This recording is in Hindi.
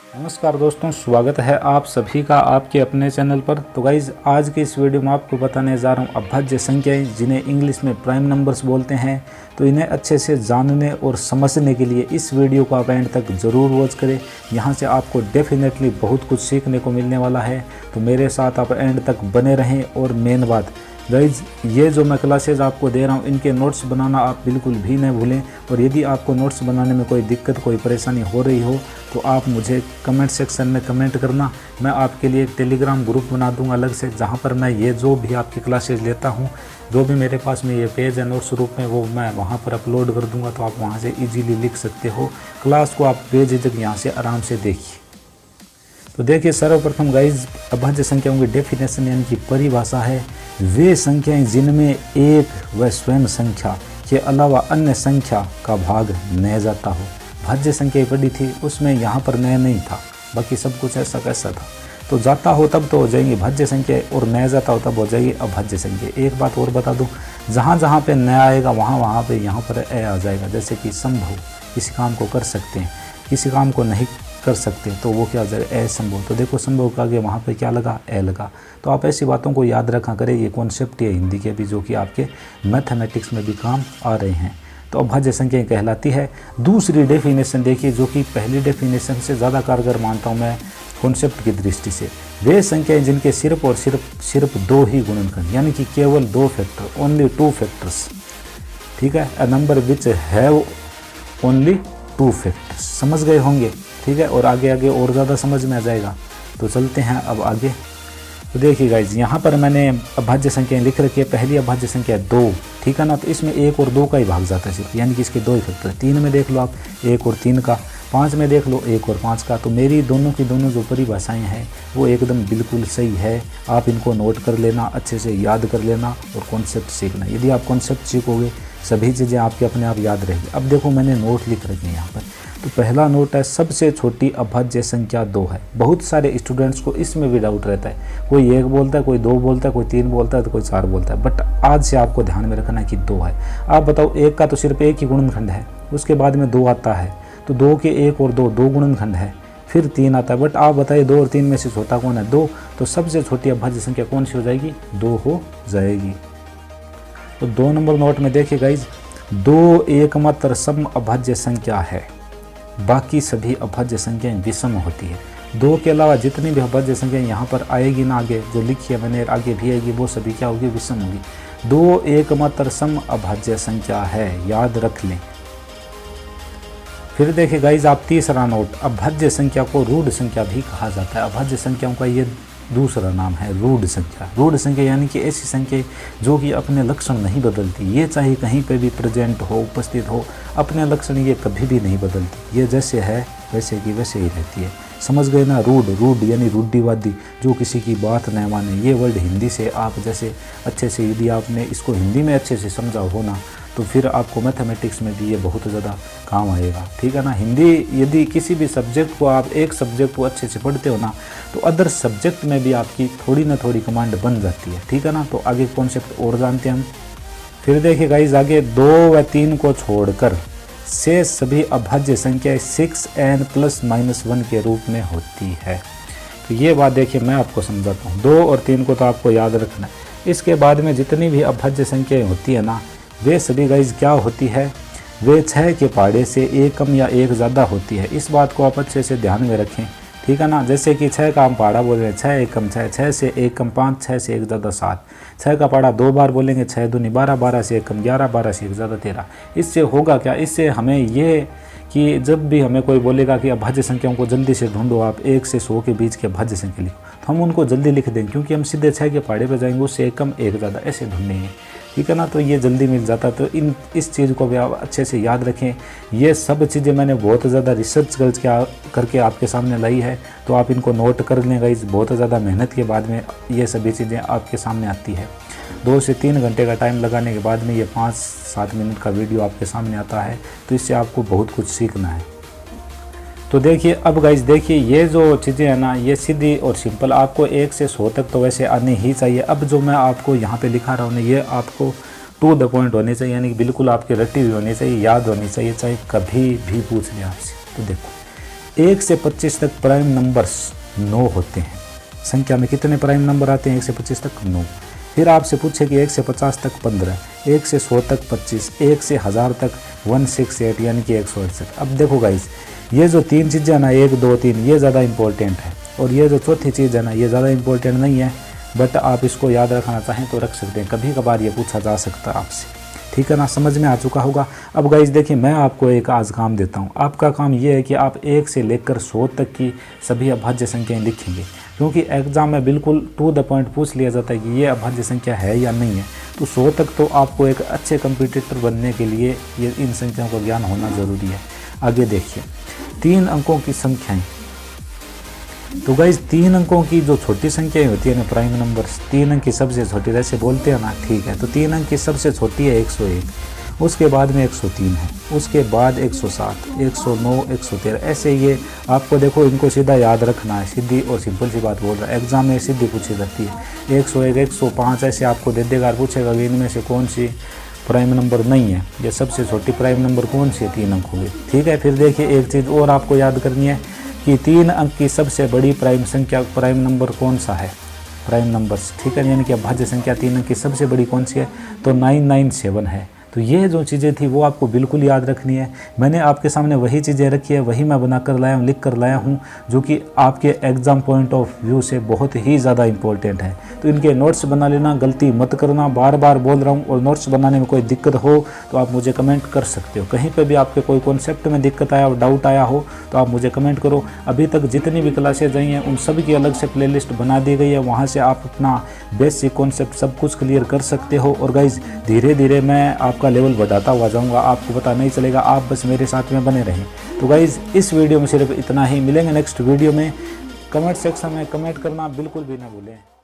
नमस्कार दोस्तों, स्वागत है आप सभी का आपके अपने चैनल पर। तो गाइज़, आज के इस वीडियो में आपको बताने जा रहा हूँ अभाज्य संख्याएं, जिन्हें इंग्लिश में प्राइम नंबर्स बोलते हैं। तो इन्हें अच्छे से जानने और समझने के लिए इस वीडियो को आप एंड तक ज़रूर वॉच करें। यहाँ से आपको डेफिनेटली बहुत कुछ सीखने को मिलने वाला है। तो मेरे साथ आप एंड तक बने रहें। और मेन बात गाइज, ये जो मैं क्लासेज आपको दे रहा हूँ, इनके नोट्स बनाना आप बिल्कुल भी नहीं भूलें। और यदि आपको नोट्स बनाने में कोई दिक्कत, कोई परेशानी हो रही हो तो आप मुझे कमेंट सेक्शन में कमेंट करना। मैं आपके लिए एक टेलीग्राम ग्रुप बना दूंगा अलग से, जहाँ पर मैं ये जो भी आपकी क्लासेज लेता हूँ, जो भी मेरे पास में ये पेज है नोट्स रूप में, वो मैं वहाँ पर अपलोड कर दूँगा। तो आप वहाँ से ईजीली लिख सकते हो। क्लास को आप बेझिझक यहाँ से आराम से देखिए। तो देखिए, सर्वप्रथम गाइज, अभाज्य संख्याओं की डेफिनेशन यानी कि परिभाषा है वे संख्याएं जिनमें एक व स्वयं संख्या के अलावा अन्य संख्या का भाग न जाता हो। भाज्य संख्या पढ़ी थी, उसमें यहाँ पर न नहीं था, बाकी सब कुछ ऐसा कैसा था। तो जाता हो तब तो हो जाएंगी भाज्य संख्या, और न जाता हो तब हो जाएगी अभाज्य संख्या। एक बात और बता दूँ, जहाँ जहाँ पे न आएगा वहाँ पे यहाँ पर ए आ जाएगा। जैसे कि संभव, किसी काम को कर सकते हैं, किसी काम को नहीं कर सकते, तो वो क्या हो जाएगा, असंभव। तो देखो, संभव का आगे वहाँ पे क्या लगा, ए लगा। तो आप ऐसी बातों को याद रखा करें। ये कॉन्सेप्ट है हिंदी के भी, जो कि आपके मैथमेटिक्स में भी काम आ रहे हैं। तो अभाज्य संख्या कहलाती है। दूसरी डेफिनेशन देखिए, जो कि पहली डेफिनेशन से ज़्यादा कारगर मानता हूँ मैं कॉन्सेप्ट की दृष्टि से। वे संख्याएं जिनके सिर्फ और सिर्फ दो ही गुणनखंड, यानी कि केवल दो फैक्टर, ओनली टू फैक्टर्स। ठीक है, a number which have only two factors. समझ गए होंगे, ठीक है। और आगे आगे और ज़्यादा समझ में आ जाएगा। तो चलते हैं अब आगे। तो देखिए गाइज, यहाँ पर मैंने अभाज्य संख्याएं लिख रखी है। पहली अभाज्य संख्या 2, ठीक है ना। तो इसमें 1 और 2 का ही भाग जाता है सिर्फ, यानी कि इसके दो ही फैक्टर। 3 में देख लो आप 1 और 3 का, 5 में देख लो 1 और 5 का। तो मेरी दोनों की दोनों जो परिभाषाएं हैं वो एकदम बिल्कुल सही है। आप इनको नोट कर लेना, अच्छे से याद कर लेना और कॉन्सेप्ट सीखना। यदि आप कॉन्सेप्ट सीखोगे, सभी चीज़ें आपके अपने आप याद रहेगी। अब देखो, मैंने नोट लिख रखे हैं यहाँ पर। तो पहला नोट है, सबसे छोटी अभाज्य संख्या 2 है। बहुत सारे स्टूडेंट्स को इसमें भी डाउट रहता है। कोई 1 बोलता है, कोई 2 बोलता है, कोई 3 बोलता है, तो कोई 4 बोलता है। बट आज से आपको ध्यान में रखना है कि 2 है। आप बताओ, 1 का तो सिर्फ एक ही गुणनखंड है, उसके बाद में 2 आता है। तो 2 के 1 और 2 गुणनखंड है, फिर 3 आता है। बट आप बताइए, 2 और 3 में से छोटा कौन है? 2। तो सबसे छोटी अभाज्य संख्या कौन सी हो जाएगी? 2 हो जाएगी। तो 2 नंबर नोट में देखिए गाइज, 2 एकमात्र सम अभाज्य संख्या है। बाकी सभी अभाज्य संख्याएं विषम होती है। 2 के अलावा जितनी भी अभाज्य संख्याएं यहाँ पर आएगी ना, आगे जो लिखी है मैंने, आगे भी आएगी, वो सभी क्या होगी? विषम होगी। 2 एकमात्र सम अभाज्य संख्या है, याद रख लें। फिर देखिए गाइज, आप तीसरा नोट, अभाज्य संख्या को रूढ़ संख्या भी कहा जाता है। अभाज्य संख्याओं का ये दूसरा नाम है रूढ़ संख्या। रूढ़ संख्या यानी कि ऐसी संख्या जो कि अपने लक्षण नहीं बदलती। ये चाहे कहीं पे भी प्रेजेंट हो, उपस्थित हो, अपने लक्षण ये कभी भी नहीं बदलती। ये जैसे है वैसे की वैसे ही रहती है। समझ गए ना? रूढ़ यानी रूढ़िवादी, जो किसी की बात न माने। ये वर्ड हिंदी से आप जैसे अच्छे से, यदि आपने इसको हिंदी में अच्छे से समझा हो ना, तो फिर आपको मैथमेटिक्स में भी ये बहुत ज़्यादा काम आएगा। ठीक है ना। हिंदी, यदि किसी भी सब्जेक्ट को आप, एक सब्जेक्ट को अच्छे से पढ़ते हो ना, तो अदर सब्जेक्ट में भी आपकी थोड़ी ना थोड़ी कमांड बन जाती है। ठीक है ना। तो आगे कॉन्सेप्ट और जानते हैं हम। फिर देखिए गाइज, आगे 2 व 3 को छोड़कर शेष सभी अभाज्य संख्याएं 6n ± 1 के रूप में होती है। तो ये बात देखिए, मैं आपको समझाता हूँ। 2 और 3 को तो आपको याद रखना है। इसके बाद में जितनी भी अभाज्य संख्याएं होती है ना, वे सभी गाइज क्या होती है? वे 6 के पहाड़े से एक कम या एक ज़्यादा होती है। इस बात को आप अच्छे से ध्यान में रखें। ठीक है ना। जैसे कि 6 का हम पहाड़ा बोल रहे हैं, 6 एक कम 6, 6 से एक कम 5, 6 से एक ज़्यादा 7। 6 का पहाड़ा 2 बार बोलेंगे, 6 दूनी 12, 12 से एक कम 11, 12 से एक ज़्यादा 13। इससे होगा क्या? इससे हमें ये कि जब भी हमें कोई बोलेगा कि अभाज्य संख्याओं को जल्दी से ढूंढो, आप 1 से 100 के बीच के अभाज्य संख्या लिखो, तो हम उनको जल्दी लिख देंगे, क्योंकि हम सीधे 6 के पहाड़े पर जाएंगे, उससे एक कम एक ज़्यादा ऐसे ढूंढेंगे। ठीक है ना। तो ये जल्दी मिल जाता है। तो इस चीज़ को भी आप अच्छे से याद रखें। ये सब चीज़ें मैंने बहुत ज़्यादा रिसर्च करके आपके सामने लाई है। तो आप इनको नोट कर लें गाइस। बहुत ज़्यादा मेहनत के बाद में ये सभी चीज़ें आपके सामने आती है। 2 से 3 घंटे का टाइम लगाने के बाद में ये 5-7 मिनट का वीडियो आपके सामने आता है। तो इससे आपको बहुत कुछ सीखना है। तो देखिए, अब गाइज देखिए, ये जो चीज़ें हैं ना, ये सीधी और सिंपल आपको 1 से 100 तक तो वैसे आनी ही चाहिए। अब जो मैं आपको यहाँ पे लिखा रहा हूँ, ये आपको टू द पॉइंट होने चाहिए, यानी कि बिल्कुल आपकी रटी हुई होनी चाहिए, याद होनी चाहिए, चाहे कभी भी पूछ लें आपसे। तो देखो, 1 से 25 तक प्राइम नंबर्स 9 होते हैं। संख्या में कितने प्राइम नंबर आते हैं 1 से 25 तक? 9। फिर आपसे पूछे कि 1 से 50 तक 15, 1 से 100 तक 25, 1 से 1000 तक 168 यानी कि 168। अब देखो गाइस, ये जो 3 चीज़ें है ना 1 2 3, ये ज़्यादा इंपॉर्टेंट है, और ये जो चौथी चीज़ है ना ये ज़्यादा इंपॉर्टेंट नहीं है, बट आप इसको याद रखना चाहें तो रख सकते हैं, कभी कभार ये पूछा जा सकता है आपसे। ठीक है ना, समझ में आ चुका होगा। अब गाइस देखिए, मैं आपको एक आज काम देता हूँ। आपका काम ये है कि आप 1 से लेकर 100 तक की सभी अभाज्य संख्याएं लिखेंगे, क्योंकि एग्ज़ाम में बिल्कुल टू द पॉइंट पूछ लिया जाता है कि ये अभाज्य संख्या है या नहीं है। तो 100 तक तो आपको एक अच्छे कंपटीटर बनने के लिए ये इन संख्याओं का ज्ञान होना ज़रूरी है। आगे देखिए, 3 अंकों की संख्याएँ। तो गाइज 3 अंकों की जो छोटी संख्याएं होती है ना प्राइम नंबर्स, 3 अंक की सबसे छोटी, जैसे बोलते हैं ना, ठीक है। तो 3 अंक की सबसे छोटी है 101, उसके बाद में 103 है, उसके बाद 107, 109, 113, ऐसे ये आपको देखो इनको सीधा याद रखना है। सीधी और सिंपल सी बात बोल रहा है, एग्जाम में सीधी पूछी जाती है। 101, 105 ऐसे आपको दे देगा, पूछेगा कि इनमें से कौन सी प्राइम नंबर नहीं है, ये सबसे छोटी प्राइम नंबर कौन सी है 3 अंकों की। ठीक है, फिर देखिए एक चीज़ और आपको याद करनी है कि 3 अंक की सबसे बड़ी प्राइम संख्या, प्राइम नंबर कौन सा है, प्राइम नंबर्स, ठीक है, यानी कि अभाज्य संख्या 3 अंक की सबसे बड़ी कौन सी है, तो 997 है। तो ये जो चीज़ें थी वो आपको बिल्कुल याद रखनी है। मैंने आपके सामने वही चीज़ें रखी है, वही मैं बना कर लाया हूँ, लिख कर लाया हूँ, जो कि आपके एग्ज़ाम पॉइंट ऑफ व्यू से बहुत ही ज़्यादा इंपॉर्टेंट है। तो इनके नोट्स बना लेना, गलती मत करना, बार बार बोल रहा हूँ। और नोट्स बनाने में कोई दिक्कत हो तो आप मुझे कमेंट कर सकते हो। कहीं पर भी आपके कोई कॉन्सेप्ट में दिक्कत आया, डाउट आया हो तो आप मुझे कमेंट करो। अभी तक जितनी भी क्लासेज आई हैं उन सभी की अलग से प्लेलिस्ट बना दी गई है, वहाँ से आप अपना बेसिक कॉन्सेप्ट सब कुछ क्लियर कर सकते हो। और गाइज धीरे धीरे मैं आपका लेवल बढ़ाता हुआ जाऊंगा, आपको पता नहीं चलेगा, आप बस मेरे साथ में बने रहें। तो गाइज इस वीडियो में सिर्फ इतना ही, मिलेंगे नेक्स्ट वीडियो में। कमेंट सेक्शन में कमेंट करना बिल्कुल भी ना भूलें।